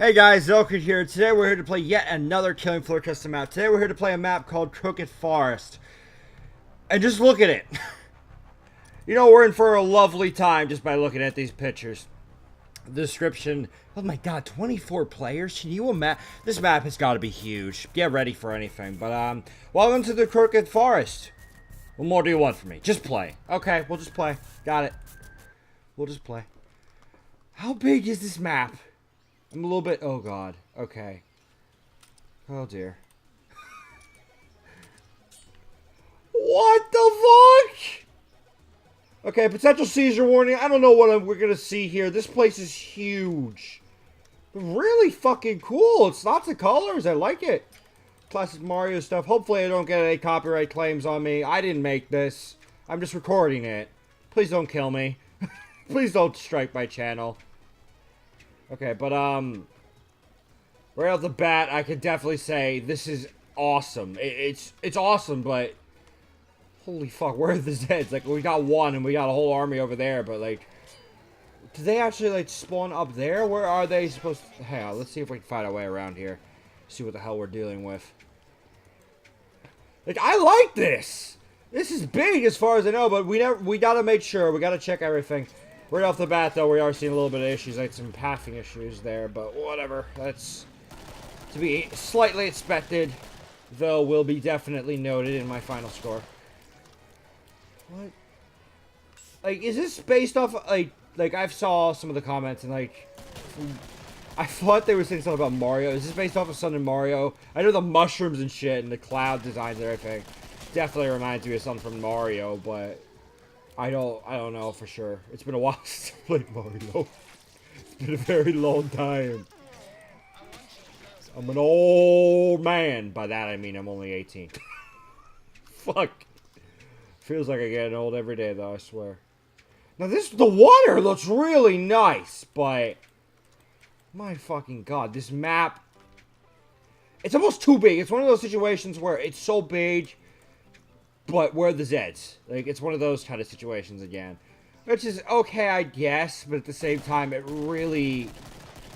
Hey guys, Xel'crin here. Today we're here to play yet another Killing Floor custom map. Today we're here to play a map called Crooked Forest. And just look at it. You know, we're in for a lovely time just by looking at these pictures. The description. Oh my god, 24 players? Can you imagine? This map has got to be huge. Get ready for anything. But, welcome to the Crooked Forest. What more do you want from me? Just play. Okay, we'll just play. Got it. We'll just play. How big is this map? I'm a little bit... Oh, God. Okay. Oh, dear. What the fuck? Okay, potential seizure warning. I don't know what we're going to see here. This place is huge. Really fucking cool. It's lots of colors. I like it. Classic Mario stuff. Hopefully I don't get any copyright claims on me. I didn't make this. I'm just recording it. Please don't kill me. Please don't strike my channel. Okay, but, right off the bat, I could definitely say this is awesome. It's awesome, but holy fuck, where are the Zeds? Like, we got one, and we got a whole army over there, but, like, do they actually, like, spawn up there? Where are they supposed to... Hang on, let's see if we can find our way around here. See what the hell we're dealing with. Like, I like this! This is big as far as I know, but we gotta make sure. We gotta check everything. Right off the bat, though, we are seeing a little bit of issues, like some pathing issues there, but whatever. That's to be slightly expected, though will be definitely noted in my final score. What? Like, is this based off, like I've saw some of the comments, and, like, I thought they were saying something about Mario. Is this based off of something Mario? I know the mushrooms and shit, and the cloud designs and everything definitely reminds me of something from Mario, but... I don't know for sure. It's been a while since I played Mario. It's been a very long time. I'm an old man. By that I mean I'm only 18. Fuck. Feels like I'm getting old every day though, I swear. Now the water looks really nice, but... My fucking god, this map... It's almost too big. It's one of those situations where it's so big... But where are the Zeds? Like, it's one of those kind of situations again. Which is okay, I guess, but at the same time, it really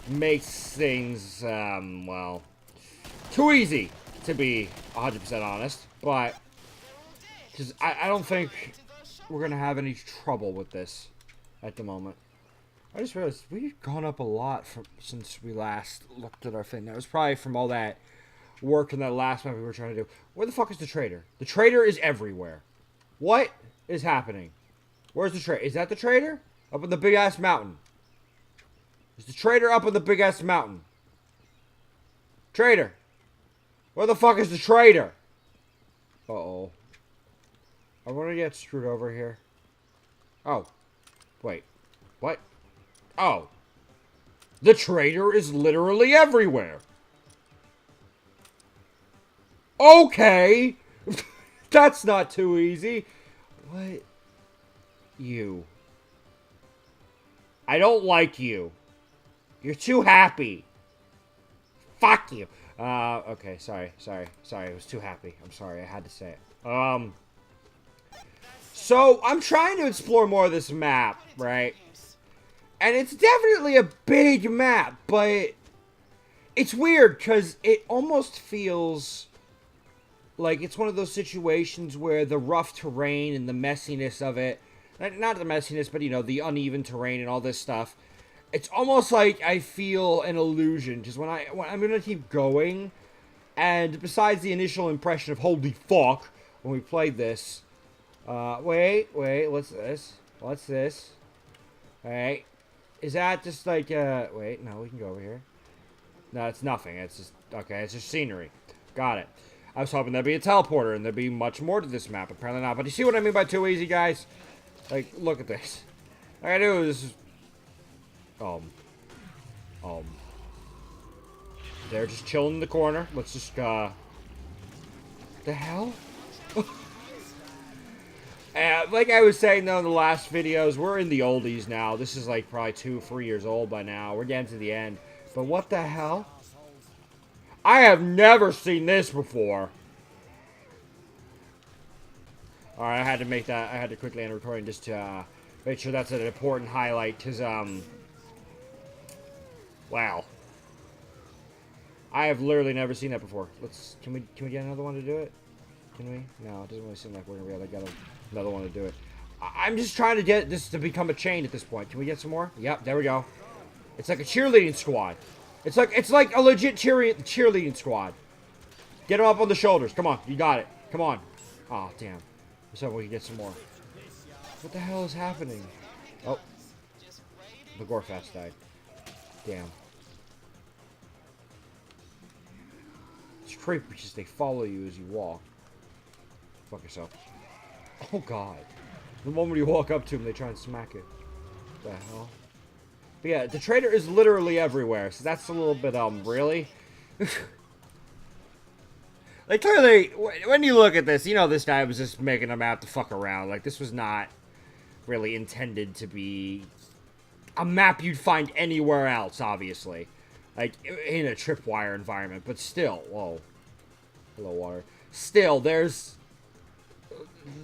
makes things, well, too easy, to be 100% honest. But, because I don't think we're going to have any trouble with this at the moment. I just realized we've gone up a lot since we last looked at our thing. That was probably from all that work in that last map we were trying to do. Where the fuck is the trader? The trader is everywhere. What is happening? Where's the trader? Is that the trader? Up in the big ass mountain. Is the trader up in the big ass mountain? Trader. Where the fuck is the trader? Uh-oh. I want to get screwed over here. Oh. Wait. What? Oh. The trader is literally everywhere. Okay! That's not too easy. What? You. I don't like you. You're too happy. Fuck you. Okay, sorry. I was too happy. I'm sorry, I had to say it. So, I'm trying to explore more of this map, right? And it's definitely a big map, but it's weird, because it almost feels... like, it's one of those situations where the rough terrain and the messiness of it, not the messiness, but, you know, the uneven terrain and all this stuff, it's almost like I feel an illusion, just when I'm going to keep going, and besides the initial impression of, holy fuck, when we played this, wait, what's this? What's this? Alright, is that just like, wait, no, we can go over here. No, it's nothing, it's just, okay, it's just scenery. Got it. I was hoping there'd be a teleporter and there'd be much more to this map. Apparently not. But you see what I mean by too easy, guys? Like, look at this. All I do is... They're just chilling in the corner. Let's just, The hell? Like I was saying, though, in the last videos, we're in the oldies now. This is, like, probably 2-3 years old by now. We're getting to the end. But what the hell? I have never seen this before. Alright, I had to make that. I had to quickly end recording just to make sure that's an important highlight. Because, wow. I have literally never seen that before. Can we get another one to do it? Can we? No, it doesn't really seem like we're gonna be able to get another one to do it. I'm just trying to get this to become a chain at this point. Can we get some more? Yep, there we go. It's like a cheerleading squad. It's like a legit cheerleading squad. Get them up on the shoulders. Come on, you got it. Come on. Oh, damn. So we can get some more. What the hell is happening? Oh. The Gorefast died. Damn. It's creepy because they follow you as you walk. Fuck yourself. Oh, God. The moment you walk up to them, they try and smack it. What the hell? But yeah, the trader is literally everywhere, so that's a little bit, really? Like, clearly, when you look at this, you know this guy was just making a map to fuck around. Like, this was not really intended to be a map you'd find anywhere else, obviously. Like, in a tripwire environment, but still, whoa. Hello, water. Still, there's,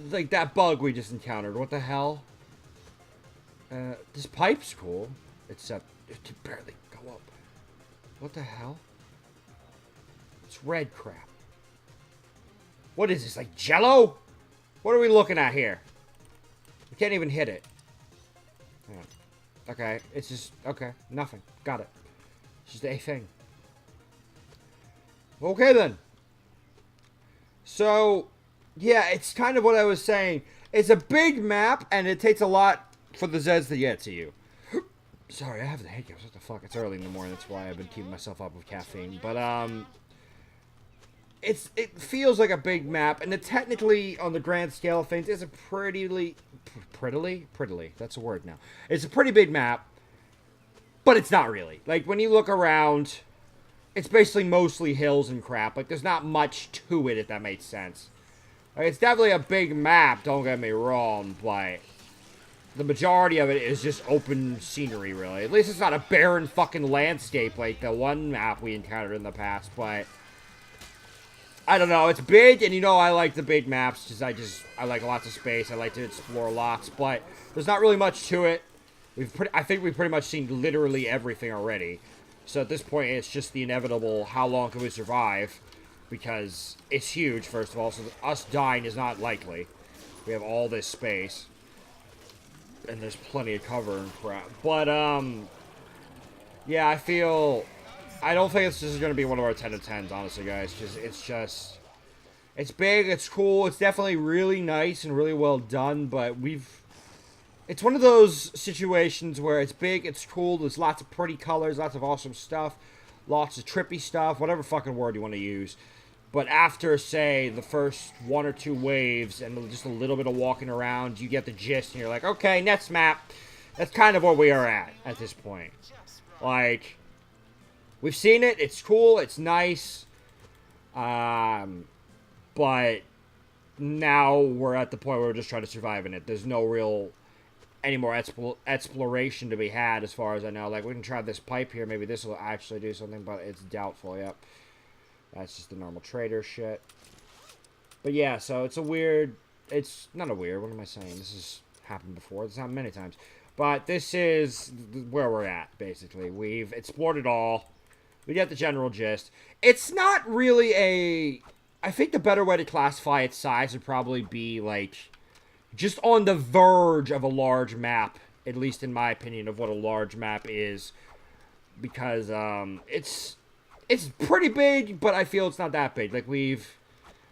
like, that bug we just encountered. What the hell? This pipe's cool, except it can barely go up. What the hell? It's red crap. What is this, like Jello? What are we looking at here? We can't even hit it. Yeah. Okay, it's just, okay, nothing. Got it. It's just a thing. Okay, then. So, yeah, it's kind of what I was saying. It's a big map, and it takes a lot for the Zeds to get to you. Sorry, I have the hiccups. What the fuck? It's early in the morning. That's why I've been keeping myself up with caffeine. But, it feels like a big map, and it technically, on the grand scale of things, is a prettily, that's a word now. It's a pretty big map, but it's not really. Like, when you look around, it's basically mostly hills and crap. Like, there's not much to it, if that makes sense. Like, it's definitely a big map, don't get me wrong, but the majority of it is just open scenery, really. At least it's not a barren fucking landscape like the one map we encountered in the past, but I don't know, it's big, and you know I like the big maps, because I like lots of space, I like to explore lots, but there's not really much to it. I think we've pretty much seen literally everything already. So at this point, it's just the inevitable, how long can we survive? Because it's huge, first of all, so us dying is not likely. We have all this space. And there's plenty of cover and crap. But, yeah, I don't think this is going to be one of our 10 of 10s, honestly, guys. It's big, it's cool, it's definitely really nice and really well done, but it's one of those situations where it's big, it's cool, there's lots of pretty colors, lots of awesome stuff, lots of trippy stuff, whatever fucking word you want to use. But after, say, the first one or two waves and just a little bit of walking around, you get the gist and you're like, okay, next map. That's kind of where we are at this point. Like, we've seen it, it's cool, it's nice, but now we're at the point where we're just trying to survive in it. There's no real any more exploration to be had, as far as I know. Like, we can try this pipe here. Maybe this will actually do something, but it's doubtful. Yep. That's just the normal trader shit. But yeah, so it's a weird... It's not a weird... What am I saying? This has happened before. It's happened many times. But this is where we're at, basically. We've explored it all. We get the general gist. It's not really a... I think the better way to classify its size would probably be, like, just on the verge of a large map, at least in my opinion, of what a large map is. Because, it's pretty big, but I feel it's not that big. Like, I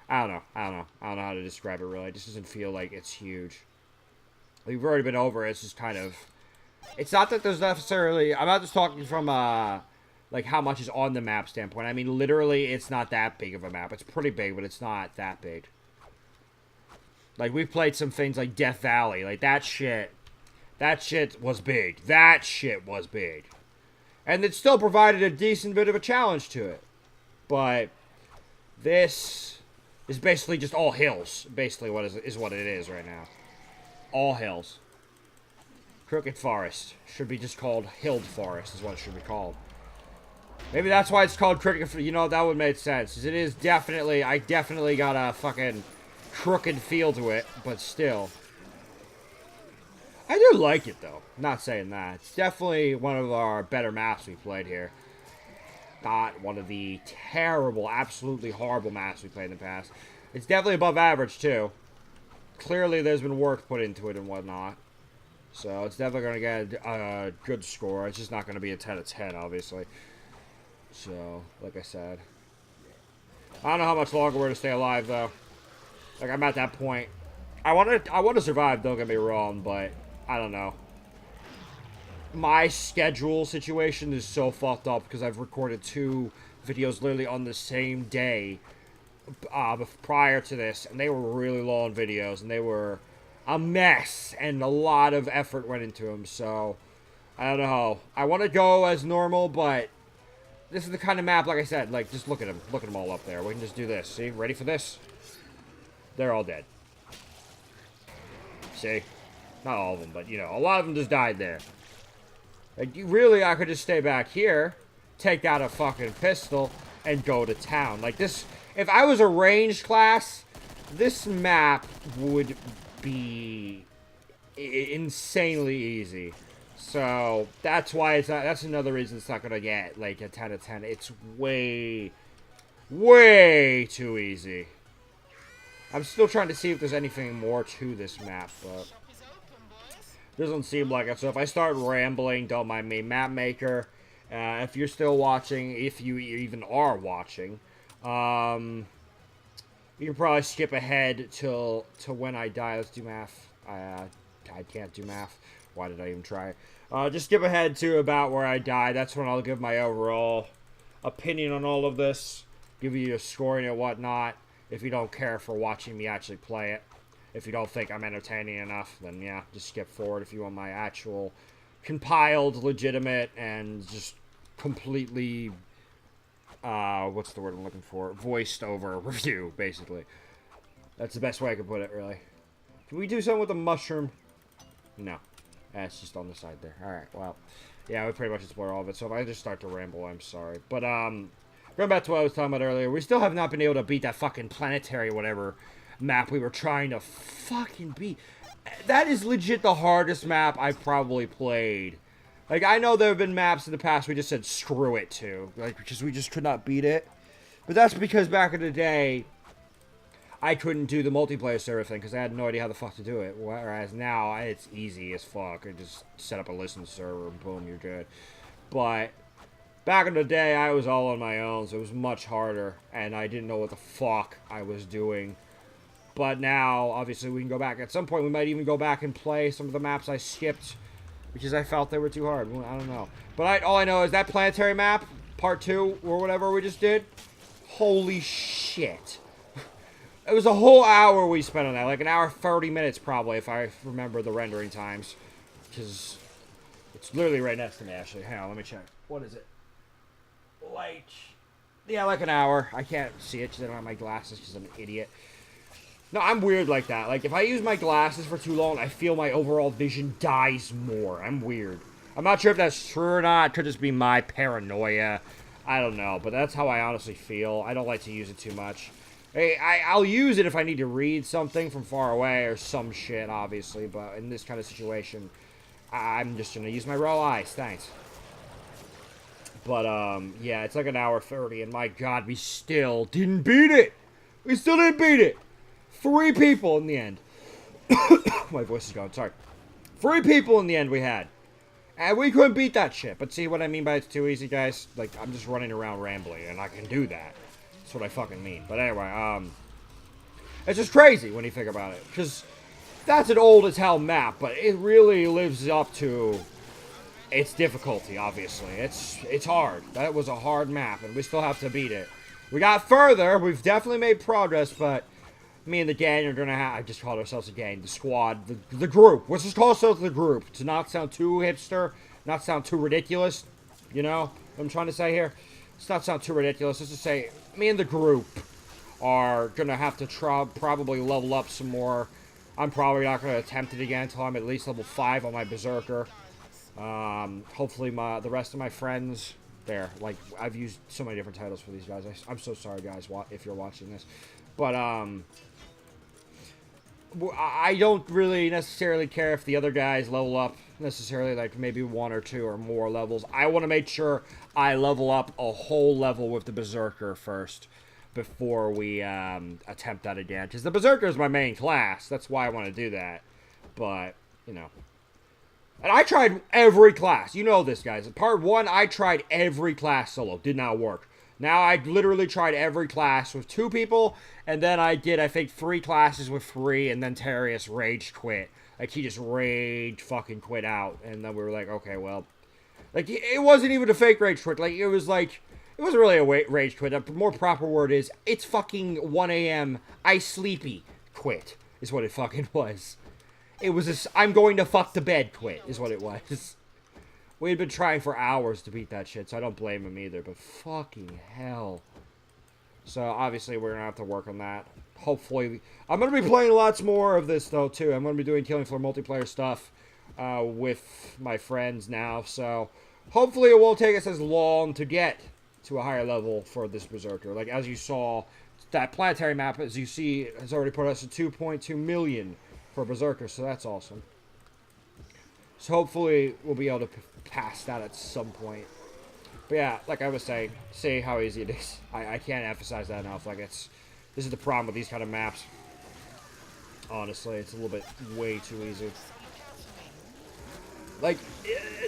don't know how to describe it, really. It just doesn't feel like it's huge. We've already been over it. It's just kind of... It's not that there's necessarily... I'm not just talking from, like, how much is on the map standpoint. I mean, literally, it's not that big of a map. It's pretty big, but it's not that big. Like, we've played some things like Death Valley. Like, that shit was big. That shit was big. And it still provided a decent bit of a challenge to it. But this is basically just all hills. Basically what is what it is right now. All hills. Crooked Forest. Should be just called Hilled Forest is what it should be called. Maybe that's why it's called Crooked. You know, that would make sense. Because it is definitely... I definitely got a fucking crooked feel to it. But still. I do like it, though. Not saying that. It's definitely one of our better maps we played here. not one of the terrible, absolutely horrible maps we played in the past. It's definitely above average, too. Clearly, there's been work put into it and whatnot. So, it's definitely going to get a good score. It's just not going to be a 10 out of 10, obviously. So, like I said. I don't know how much longer we're going to stay alive, though. Like, I'm at that point. I want to survive, don't get me wrong, but I don't know. My schedule situation is so fucked up because I've recorded 2 videos literally on the same day prior to this, and they were really long videos, and they were a mess, and a lot of effort went into them, so I don't know. I want to go as normal, but this is the kind of map, like I said, like, just look at them. Look at them all up there. We can just do this. See? Ready for this? They're all dead. See? Not all of them, but, you know, a lot of them just died there. Like, really, I could just stay back here, take out a fucking pistol, and go to town. Like, this, if I was a ranged class, this map would be insanely easy. So, that's why it's not, that's another reason it's not gonna get, like, a 10 out of 10. It's way, way too easy. I'm still trying to see if there's anything more to this map, but doesn't seem like it. So if I start rambling, don't mind me. Map Maker, if you're still watching, if you even are watching, you can probably skip ahead to when I die. Let's do math. I can't do math. Why did I even try? Just skip ahead to about where I die. That's when I'll give my overall opinion on all of this. Give you a scoring and whatnot. If you don't care for watching me actually play it. If you don't think I'm entertaining enough, then yeah, just skip forward if you want my actual compiled, legitimate, and just completely, what's the word I'm looking for? Voiced over review, basically. That's the best way I could put it, really. Can we do something with the mushroom? No. It's just on the side there. Alright, well, yeah, we pretty much explore all of it, so if I just start to ramble, I'm sorry. But, going back to what I was talking about earlier, we still have not been able to beat that fucking planetary whatever map we were trying to fucking beat. That is legit the hardest map I've probably played. Like, I know there have been maps in the past we just said screw it to, like, because we just could not beat it. But that's because back in the day, I couldn't do the multiplayer server thing because I had no idea how the fuck to do it. Whereas now, it's easy as fuck. I just set up a listen server and boom, you're good. But back in the day, I was all on my own, so it was much harder, and I didn't know what the fuck I was doing. But now, obviously, we can go back. At some point, we might even go back and play some of the maps I skipped because I felt they were too hard. I don't know. But all I know is that planetary map, part 2, or whatever we just did, holy shit. It was a whole hour we spent on that. Like an hour, 30 minutes probably, if I remember the rendering times. Because it's literally right next to me, actually. Hang on, let me check. What is it? Light. Yeah, like an hour. I can't see it because I don't have my glasses because I'm an idiot. No, I'm weird like that. Like, if I use my glasses for too long, I feel my overall vision dies more. I'm weird. I'm not sure if that's true or not. It could just be my paranoia. I don't know, but that's how I honestly feel. I don't like to use it too much. Hey, I'll use it if I need to read something from far away or some shit, obviously, but in this kind of situation, I'm just going to use my raw eyes. Thanks. But, yeah, it's like an hour 30, and my god, we still didn't beat it! We still didn't beat it! 3 people in the end. My voice is gone, sorry. 3 people in the end we had. And we couldn't beat that shit. But see what I mean by it's too easy, guys? Like, I'm just running around rambling, and I can do that. That's what I fucking mean. But anyway, it's just crazy when you think about it. Because that's an old as hell map, but it really lives up to its difficulty, obviously. It's hard. That was a hard map, and we still have to beat it. We got further. We've definitely made progress, but me and the gang are gonna have, I just called ourselves a gang, the squad, the group. Let's just call ourselves the group to not sound too hipster, not sound too ridiculous. You know what I'm trying to say here? Let's not sound too ridiculous. Let's just say me and the group are gonna have to probably level up some more. I'm probably not gonna attempt it again until I'm at least level 5 on my berserker. Hopefully the rest of my friends there, like, I've used so many different titles for these guys. I'm so sorry, guys, if you're watching this. But, I don't really necessarily care if the other guys level up necessarily, like maybe 1 or 2 or more levels. I want to make sure I level up a whole level with the Berserker first before we attempt that again. Because the Berserker is my main class. That's why I want to do that. But, you know. And I tried every class. You know this, guys. In part 1, I tried every class solo. Did not work. Now I literally tried every class with 2 people, and then I did, I think, 3 classes with 3, and then Terius rage quit. Like, he just rage fucking quit out, and then we were like, okay, well. Like, it wasn't even a fake rage quit. Like, it was like, it wasn't really a rage quit. A more proper word is, it's fucking 1 a.m., I sleepy quit, is what it fucking was. It was a, I'm going to fuck the bed quit, is what it was. We had been trying for hours to beat that shit, so I don't blame him either, but fucking hell. So, obviously, we're going to have to work on that. Hopefully, I'm going to be playing lots more of this, though, too. I'm going to be doing Killing Floor multiplayer stuff with my friends now, so hopefully it won't take us as long to get to a higher level for this Berserker. Like, as you saw, that planetary map, as you see, has already put us at 2.2 million for Berserker, so that's awesome. So hopefully we'll be able to pass that at some point. But yeah, like I was saying, see how easy it is. I can't emphasize that enough. Like, this is the problem with these kind of maps. Honestly, it's a little bit way too easy. Like,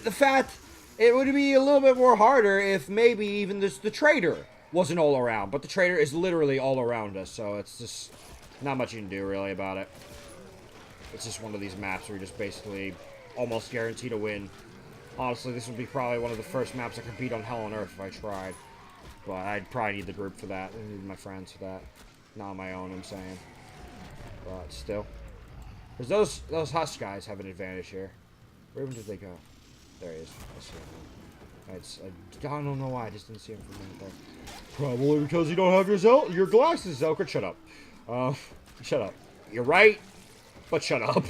the fact, it would be a little bit more harder if maybe even the trader wasn't all around. But the trader is literally all around us, so it's just not much you can do really about it. It's just one of these maps where you're just basically almost guaranteed to win. Honestly, this would be probably one of the first maps I could beat on Hell on Earth if I tried. But I'd probably need the group for that. I need my friends for that. Not on my own, I'm saying. But still. Because those Husk guys have an advantage here. Where did they go? There he is. I see him. I don't know why. I just didn't see him for a minute there. Probably because you don't have your glasses, Xel'crin. Shut up. Shut up. You're right, but shut up.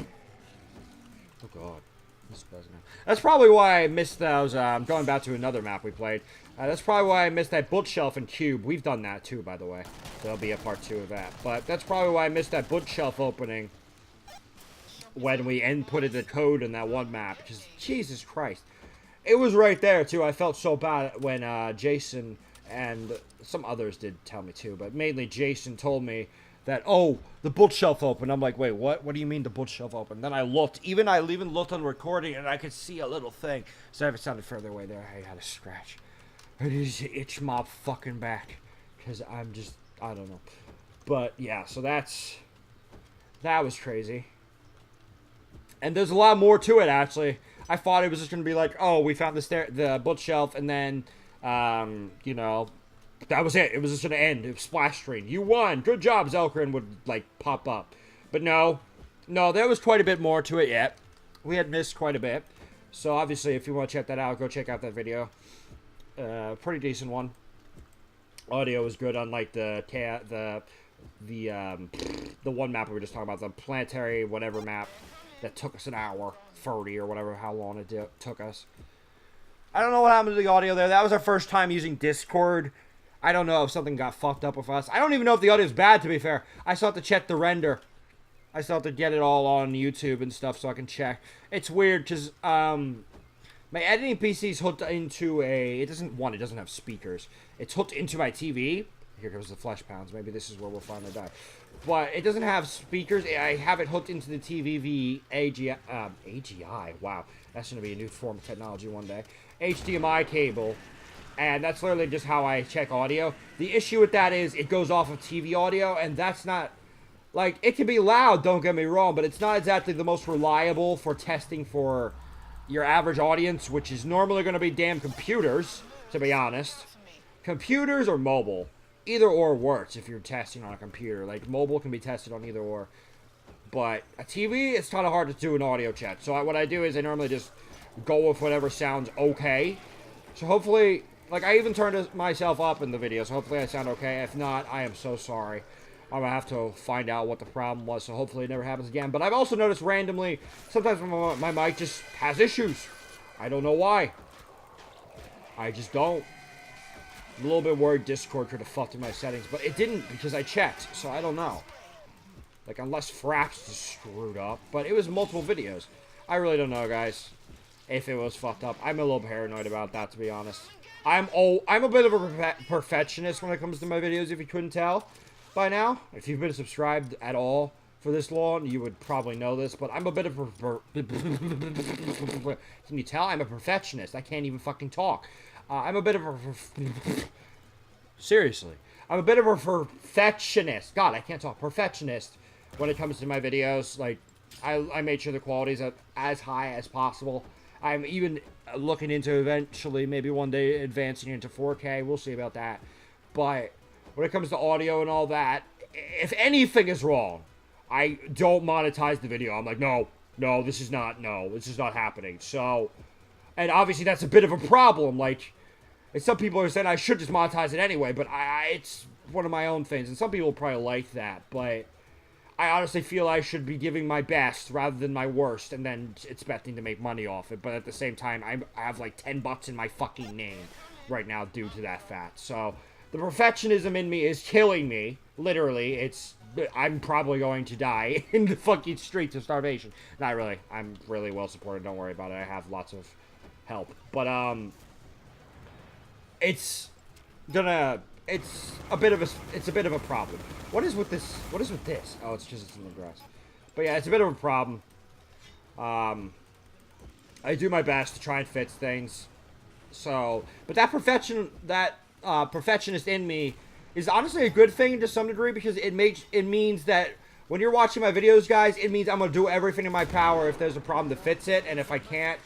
Oh, God. That's probably why I missed those, going back to another map we played. That's probably why I missed that bookshelf and cube. We've done that too, by the way. There'll be a part 2 of that. But that's probably why I missed that bookshelf opening when we inputted the code in that one map. Just, Jesus Christ. It was right there, too. I felt so bad when Jason and some others did tell me, too. But mainly Jason told me that, oh, the bookshelf opened. I'm like, wait, what? What do you mean the bookshelf opened? Then I looked. I even looked on recording, and I could see a little thing. So if it sounded further away there, I had a scratch. It is itch my fucking back. Because I'm just, I don't know. But, yeah, so that was crazy. And there's a lot more to it, actually. I thought it was just going to be like, oh, we found the bookshelf, and then, you know, that was it. It was just going to end. It was splash screen. You won. Good job, Xel'crin would, like, pop up. But no. No, there was quite a bit more to it yet. We had missed quite a bit. So, obviously, if you want to check that out, go check out that video. Pretty decent one. Audio was good, unlike the one map we were just talking about. The planetary whatever map that took us an hour 30 or whatever, how long it took us. I don't know what happened to the audio there. That was our first time using Discord. I don't know if something got fucked up with us. I don't even know if the audio is bad, to be fair. I still have to check the render. I still have to get it all on YouTube and stuff so I can check. It's weird because my editing PC is hooked into it doesn't have speakers. It's hooked into my TV. Here comes the flesh pounds. Maybe this is where we'll finally die. But it doesn't have speakers. I have it hooked into the TV via AGI. Wow. That's going to be a new form of technology one day. HDMI cable. And that's literally just how I check audio. The issue with that is it goes off of TV audio, and that's not, like, it can be loud, don't get me wrong, but it's not exactly the most reliable for testing for your average audience, which is normally going to be damn computers, to be honest. Computers or mobile. Either or works if you're testing on a computer. Like, mobile can be tested on either or. But a TV, it's kind of hard to do an audio check. So what I do is I normally just go with whatever sounds okay. So hopefully, like, I even turned myself up in the video, so hopefully I sound okay. If not, I am so sorry. I'm going to have to find out what the problem was, so hopefully it never happens again. But I've also noticed randomly, sometimes my mic just has issues. I don't know why. I just don't. I'm a little bit worried Discord could have fucked in my settings, but it didn't because I checked, so I don't know. Like, unless Fraps is screwed up. But it was multiple videos. I really don't know, guys, if it was fucked up. I'm a little paranoid about that, to be honest. I'm a bit of a perfectionist when it comes to my videos, if you couldn't tell by now. If you've been subscribed at all for this long, you would probably know this, but I'm a bit of a... Can you tell? I'm a perfectionist. I can't even fucking talk. I'm a bit of a... Seriously. I'm a bit of a perfectionist. God, I can't talk. Perfectionist when it comes to my videos. Like, I made sure the quality is as high as possible. I'm even looking into eventually, maybe one day, advancing into 4K. We'll see about that. But when it comes to audio and all that, if anything is wrong, I don't monetize the video. I'm like, no, this is not happening. So, and obviously that's a bit of a problem. Like, and some people are saying I should just monetize it anyway, but it's one of my own things. And some people probably like that, but I honestly feel I should be giving my best rather than my worst and then expecting to make money off it. But at the same time, I have like 10 bucks in my fucking name right now due to that fact. So the perfectionism in me is killing me. Literally, I'm probably going to die in the fucking streets of starvation. Not really. I'm really well supported. Don't worry about it. I have lots of help. But, it's a bit of a problem. What is with this? Oh, it's just in the grass. But yeah, it's a bit of a problem. I do my best to try and fix things. So, but that perfectionist in me is honestly a good thing to some degree, because it means that when you're watching my videos, guys, it means I'm gonna do everything in my power if there's a problem to fix it, and if I can't,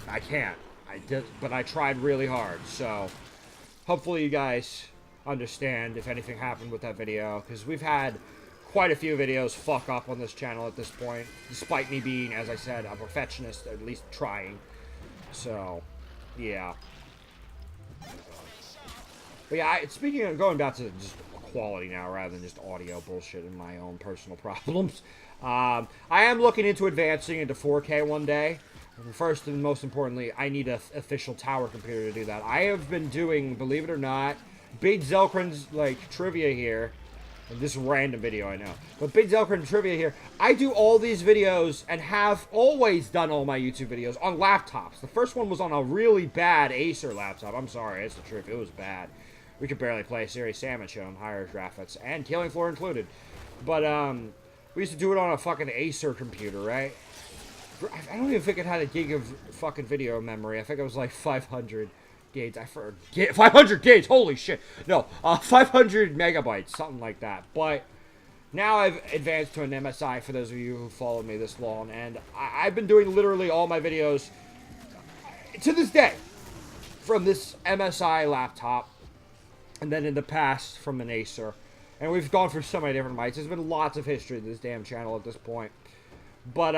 I can't. But I tried really hard, so hopefully you guys understand if anything happened with that video, because we've had quite a few videos fuck up on this channel at this point, despite me being, as I said, a perfectionist, at least trying. So, yeah. But yeah, speaking of going back to just quality now rather than just audio bullshit and my own personal problems, I am looking into advancing into 4K one day. First and most importantly, I need an official tower computer to do that. I have been doing, believe it or not, Big Xel'crin's, like, trivia here. And this random video, I know. But Big Xel'crin trivia here. I do all these videos and have always done all my YouTube videos on laptops. The first one was on a really bad Acer laptop. I'm sorry, it's the truth. It was bad. We could barely play Serious Salmon Show on higher graphics, and Killing Floor included. But, we used to do it on a fucking Acer computer, right? I don't even think it had a gig of fucking video memory. I think it was like 500 gigs. 500 gigs! Holy shit! No, 500 megabytes, something like that. But now I've advanced to an MSI, for those of you who followed me this long, and I've been doing literally all my videos to this day from this MSI laptop, and then in the past from an Acer. And we've gone through so many different mics. There's been lots of history to this damn channel at this point. But,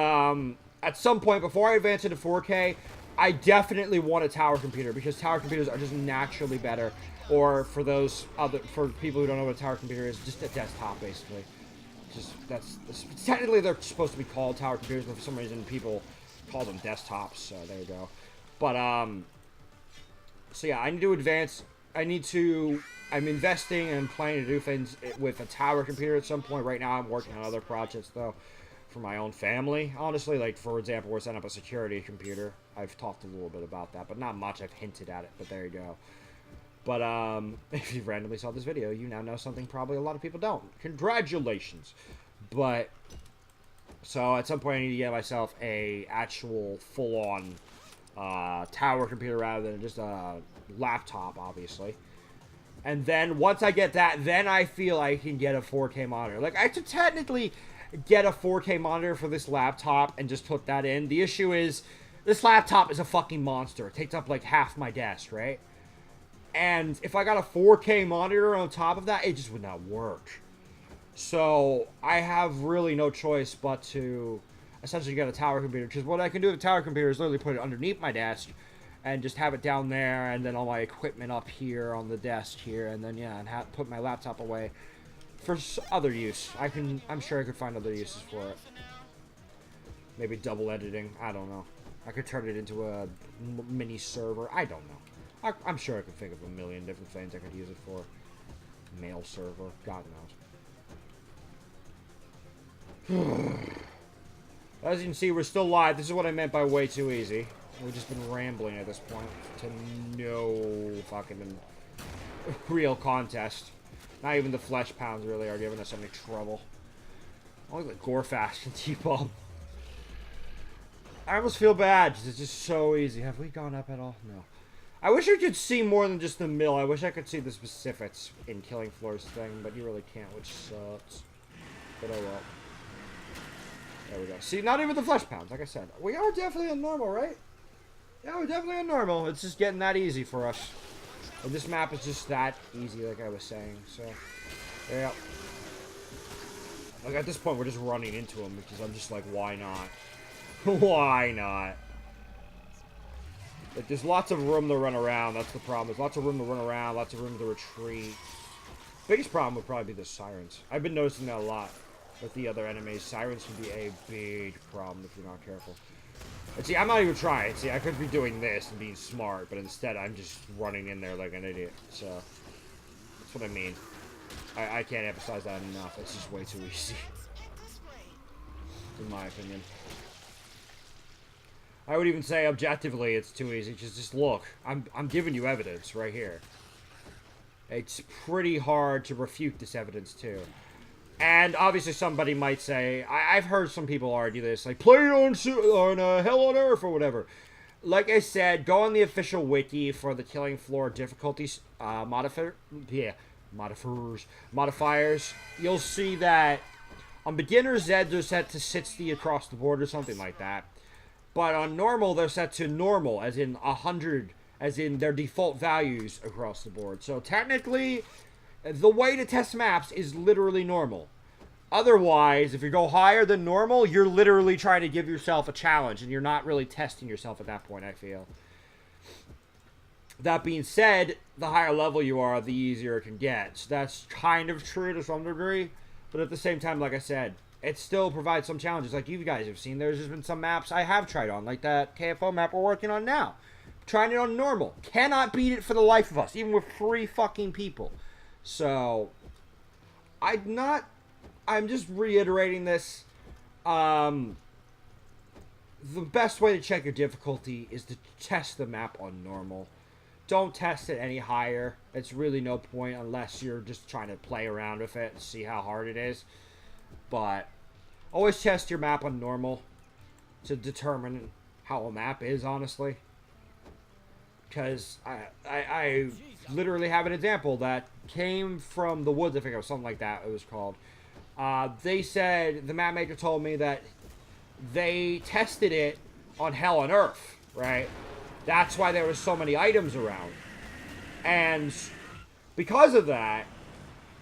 at some point, before I advance into 4K, I definitely want a tower computer, because tower computers are just naturally better. Or for people who don't know what a tower computer is, just a desktop, basically. Technically they're supposed to be called tower computers, but for some reason people call them desktops, so there you go. But, so yeah, I need to advance. I'm investing and planning to do things with a tower computer at some point. Right now I'm working on other projects, though, for my own family, honestly. Like, for example, we're setting up a security computer. I've talked a little bit about that, but not much. I've hinted at it, but there you go. But, if you randomly saw this video, you now know something probably a lot of people don't. Congratulations. But, so, at some point I need to get myself a actual full-on, tower computer rather than just a laptop, obviously. And then, once I get that, then I feel I can get a 4K monitor. Like, I could technically get a 4K monitor for this laptop and just put that in. The issue is, this laptop is a fucking monster. It takes up like half my desk, right? And if I got a 4K monitor on top of that, it just would not work. So I have really no choice but to essentially get a tower computer, because what I can do with a tower computer is literally put it underneath my desk and just have it down there, and then all my equipment up here on the desk here, and then, yeah, and put my laptop away for other use. I'm sure I could find other uses for it. Maybe double editing. I don't know. I could turn it into a mini server. I don't know. I'm sure I could think of a million different things I could use it for. Mail server. God knows. As you can see, we're still live. This is what I meant by way too easy. We've just been rambling at this point to no fucking real contest. Not even the flesh pounds really are giving us any trouble. Only the gore fast and T-bomb. I almost feel bad because it's just so easy. Have we gone up at all? No. I wish I could see more than just the mill. I wish I could see the specifics in Killing Floor's thing, but you really can't, which sucks. But oh well. There we go. See, not even the flesh pounds, like I said. We are definitely on normal, right? Yeah, we're definitely on normal. It's just getting that easy for us. And this map is just that easy, like I was saying. So, yeah. Like, at this point, we're just running into them because I'm just like, why not? Why not? Like, there's lots of room to run around. That's the problem. There's lots of room to run around, lots of room to retreat. Biggest problem would probably be the sirens. I've been noticing that a lot with the other enemies. Sirens can be a big problem if you're not careful. And see, I'm not even trying. See, I could be doing this and being smart, but instead I'm just running in there like an idiot. So, that's what I mean. I can't emphasize that enough. It's just way too easy. In my opinion. I would even say objectively it's too easy. Just look. I'm giving you evidence right here. It's pretty hard to refute this evidence too. And obviously somebody might say, I've heard some people argue this, like, play it on Hell on Earth or whatever. Like I said, go on the official wiki for the Killing Floor difficulties modifiers. You'll see that on beginner Zed they're set to 60 across the board or something like that. But on normal they're set to normal, as in 100, as in their default values across the board. So technically, the way to test maps is literally normal. Otherwise, if you go higher than normal, you're literally trying to give yourself a challenge, and you're not really testing yourself at that point, I feel. That being said, the higher level you are, the easier it can get. So that's kind of true to some degree, but at the same time, like I said, it still provides some challenges. Like you guys have seen, there's just been some maps I have tried on, like that KFO map we're working on now. Trying it on normal. Cannot beat it for the life of us, even with 3 fucking people. So, I'm just reiterating this. The best way to check your difficulty is to test the map on normal. Don't test it any higher. It's really no point unless you're just trying to play around with it and see how hard it is. But always test your map on normal to determine how a map is, honestly. Because I literally have an example that came from the woods, I think it was something like that it was called. They said, the map maker told me that they tested it on Hell on Earth, right? That's why there were so many items around. And because of that,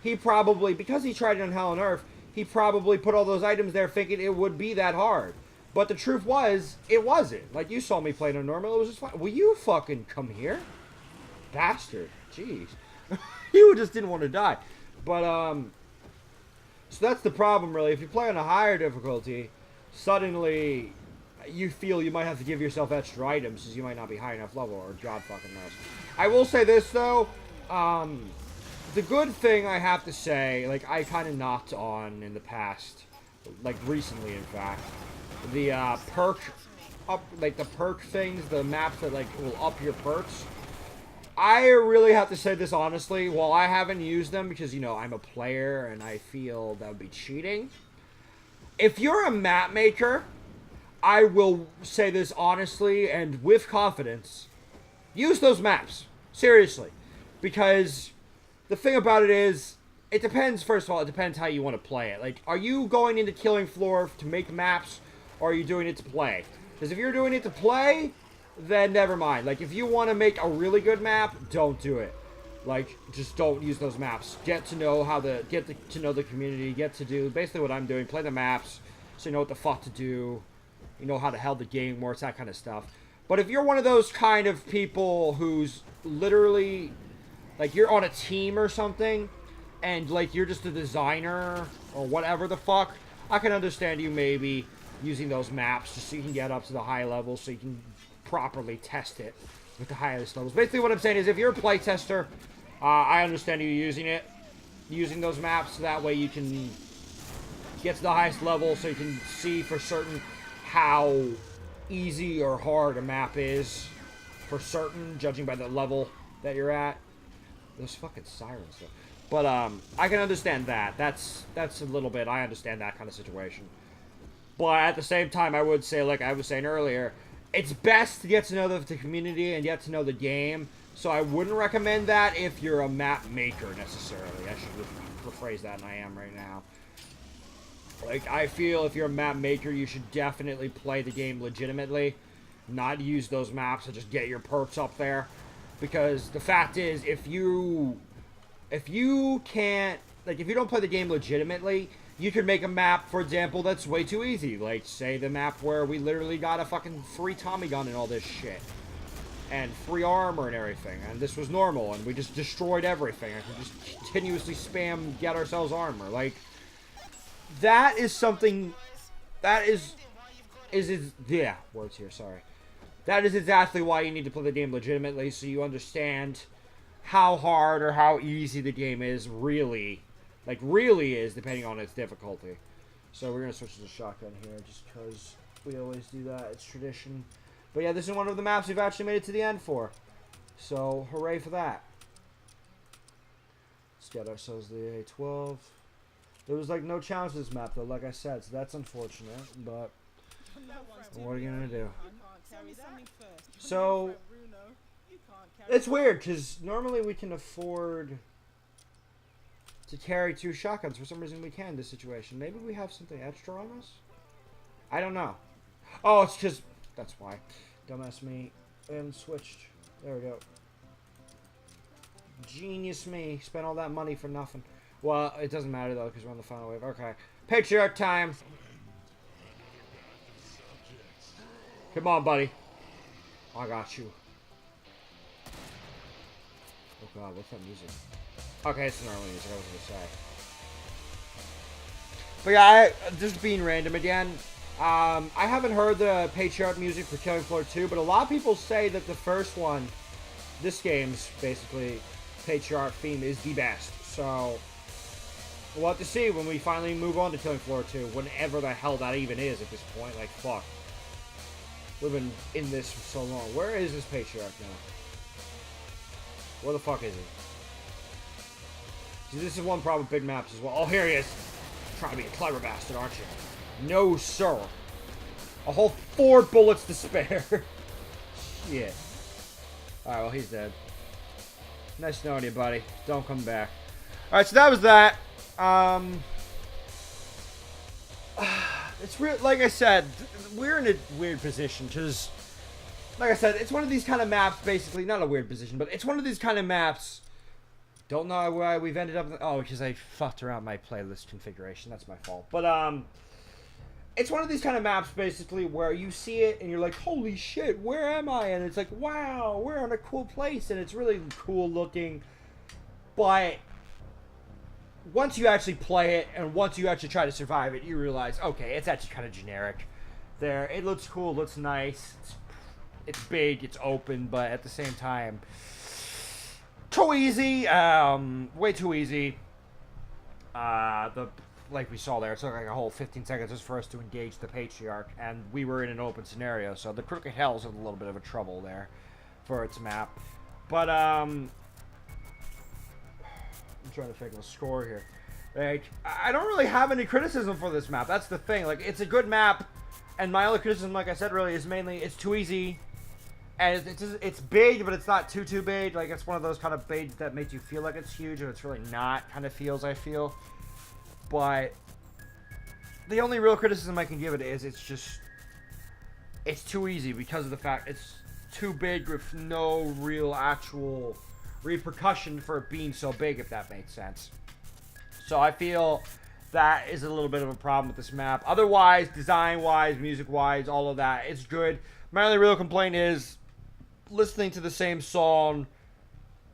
because he tried it on Hell on Earth, he probably put all those items there thinking it would be that hard. But the truth was, it wasn't. Like, you saw me playing on normal, it was just fine. Will you fucking come here? Bastard. Jeez. You just didn't want to die. But, so that's the problem, really. If you play on a higher difficulty, suddenly you feel you might have to give yourself extra items because you might not be high enough level, or God fucking knows. I will say this, though. The good thing I have to say, like, I kind of knocked on in the past, like, recently, in fact, the perk things, the maps that, like, will up your perks. I really have to say this honestly, while I haven't used them because, you know, I'm a player and I feel that would be cheating. If you're a map maker, I will say this honestly and with confidence, use those maps. Seriously. Because the thing about it is, it depends, first of all, it depends how you want to play it. Like, are you going into Killing Floor to make maps, or are you doing it to play? Because if you're doing it to play, then never mind. Like, if you want to make a really good map, don't do it. Like, just don't use those maps. Get to know to know the community, get to do basically what I'm doing, play the maps, so you know what the fuck to do, you know how the hell the game works, that kind of stuff. But if you're one of those kind of people who's literally, like, you're on a team or something, and, like, you're just a designer, or whatever the fuck, I can understand you maybe using those maps just so you can get up to the high levels, so you can properly test it with the highest levels. Basically what I'm saying is, if you're a playtester, I understand you using those maps, so that way you can get to the highest level so you can see for certain how easy or hard a map is for certain, judging by the level that you're at. Those fucking sirens though. But I can understand that. That's a little bit, I understand that kind of situation. But at the same time, I would say, like I was saying earlier, it's best to get to know the community and get to know the game. So I wouldn't recommend that if you're a map maker necessarily. I should rephrase that, and I am right now. Like, I feel if you're a map maker, you should definitely play the game legitimately. Not use those maps to just get your perks up there. Because the fact is, if you can't, like, if you don't play the game legitimately, you could make a map, for example, that's way too easy. Like, say the map where we literally got a fucking free Tommy gun and all this shit. And free armor and everything. And this was normal, and we just destroyed everything. I could just continuously spam get ourselves armor. Like, that is something, that is yeah, words here, sorry. That is exactly why you need to play the game legitimately, so you understand how hard or how easy the game is really. Like, really is, depending on its difficulty. So we're going to switch to the shotgun here, just because we always do that. It's tradition. But yeah, this is one of the maps we've actually made it to the end for. So, hooray for that. Let's get ourselves the A12. There was, like, no challenge to this map, though, like I said, so that's unfortunate, but what are you going to do? So, it's weird, because normally we can afford to carry 2 shotguns. For some reason we can in this situation. Maybe we have something extra on us? I don't know. Oh, it's because... That's why. Dumbass me. And switched. There we go. Genius me. Spent all that money for nothing. Well, it doesn't matter, though, because we're on the final wave. Okay. Patriarch time. Come on, buddy. I got you. Oh, God. What's that music? Okay, it's normal music. I was going to say. But yeah, just being random again. I haven't heard the Patriarch music for Killing Floor 2, but a lot of people say that the first one, this game's basically Patriarch theme, is the best. So, we'll have to see when we finally move on to Killing Floor 2, whenever the hell that even is at this point. Like, fuck. We've been in this for so long. Where is this Patriarch now? Where the fuck is he? See, this is one problem with big maps as well. Oh, here he is. Trying to be a clever bastard, aren't you? No, sir. A whole 4 bullets to spare. Shit. Alright, well, he's dead. Nice knowing you, buddy. Don't come back. Alright, so that was that. It's real. Like I said, we're in a weird position, because, like I said, it's one of these kind of maps, basically. Not a weird position, but it's one of these kind of maps. Don't know why we've ended up... Oh, because I fucked around my playlist configuration. That's my fault. But, it's one of these kind of maps, basically, where you see it and you're like, holy shit, where am I? And it's like, wow, we're in a cool place, and it's really cool looking. But once you actually play it, and once you actually try to survive it, you realize, okay, it's actually kind of generic. There, it looks cool, looks nice, it's big, it's open, but at the same time, too easy, way too easy. Like we saw there, it took like a whole 15 seconds just for us to engage the Patriarch, and we were in an open scenario, so the Crooked Hell's in a little bit of a trouble there for its map. But, I'm trying to think of a score here. Like, I don't really have any criticism for this map. That's the thing. Like, it's a good map, and my only criticism, like I said, really is mainly it's too easy, and it's big, but it's not too big. Like, it's one of those kind of bigs that makes you feel like it's huge, and it's really not. Kind of feels, I feel. But the only real criticism I can give it is it's too easy because of the fact it's too big with no real actual repercussion for it being so big, if that makes sense. So I feel that is a little bit of a problem with this map. Otherwise, design-wise, music-wise, all of that, it's good. My only real complaint is listening to the same song.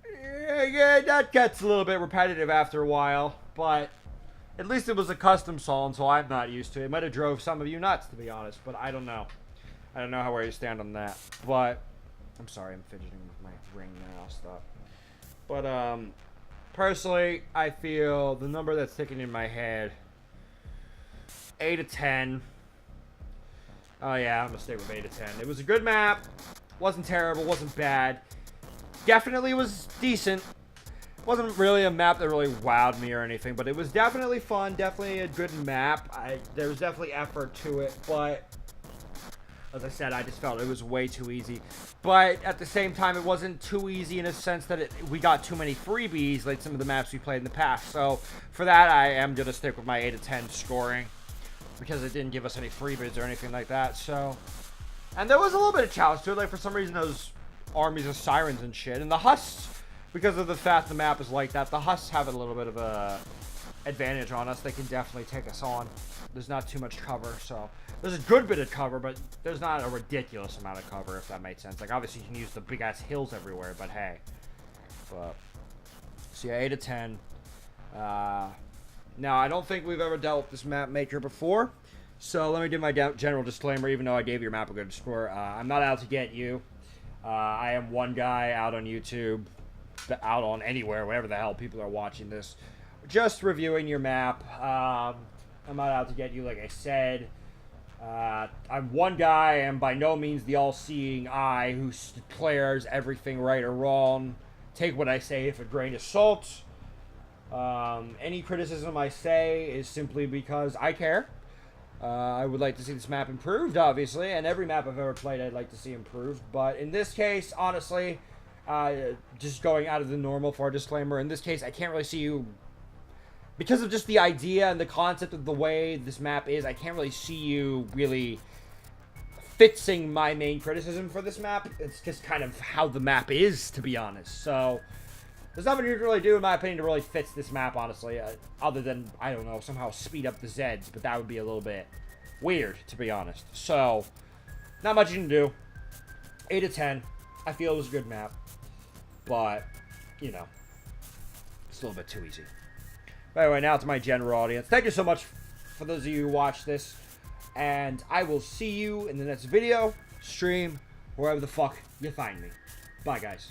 Yeah, that gets a little bit repetitive after a while, but at least it was a custom song, so I'm not used to it. It might have drove some of you nuts, to be honest, but I don't know. I don't know where you stand on that. But, I'm sorry, I'm fidgeting with my ring now. I'll stop. But, personally, I feel the number that's sticking in my head 8 to 10. Oh yeah, I'm gonna stay with 8 to 10. It was a good map. Wasn't terrible, wasn't bad. Definitely was decent. Wasn't really a map that really wowed me or anything, but it was definitely fun. Definitely a good map. There was definitely effort to it, but as I said, I just felt it was way too easy. But at the same time, it wasn't too easy in a sense that we got too many freebies like some of the maps we played in the past. So for that, I am going to stick with my 8 to 10 scoring because it didn't give us any freebies or anything like that. So, and there was a little bit of challenge to it. Like for some reason, those armies of sirens and shit. And the Husks, because of the fact the map is like that, the Husks have a little bit of a advantage on us. They can definitely take us on. There's not too much cover, so there's a good bit of cover, but there's not a ridiculous amount of cover, if that makes sense. Like obviously you can use the big ass hills everywhere, but hey. But so yeah, 8 to 10. Now I don't think we've ever dealt with this map maker before, so let me do my general disclaimer. Even though I gave your map a good score, I'm not out to get you. I am one guy out on YouTube, out on anywhere, wherever the hell people are watching this, just reviewing your map. I'm not out to get you, like I said. I'm one guy, and by no means the all-seeing eye who declares everything right or wrong. Take what I say with a grain of salt. Any criticism I say is simply because I care. I would like to see this map improved, obviously, and every map I've ever played I'd like to see improved. But in this case, honestly, just going out of the normal for a disclaimer, in this case, I can't really see you. Because of just the idea and the concept of the way this map is, I can't really see you really fixing my main criticism for this map. It's just kind of how the map is, to be honest. So, there's nothing you can really do, in my opinion, to really fix this map, honestly. Other than, I don't know, somehow speed up the Zeds. But that would be a little bit weird, to be honest. So, not much you can do. 8 to 10. I feel it was a good map. But, you know, it's a little bit too easy. But anyway, now to my general audience. Thank you so much for those of you who watch this. And I will see you in the next video, stream, wherever the fuck you find me. Bye, guys.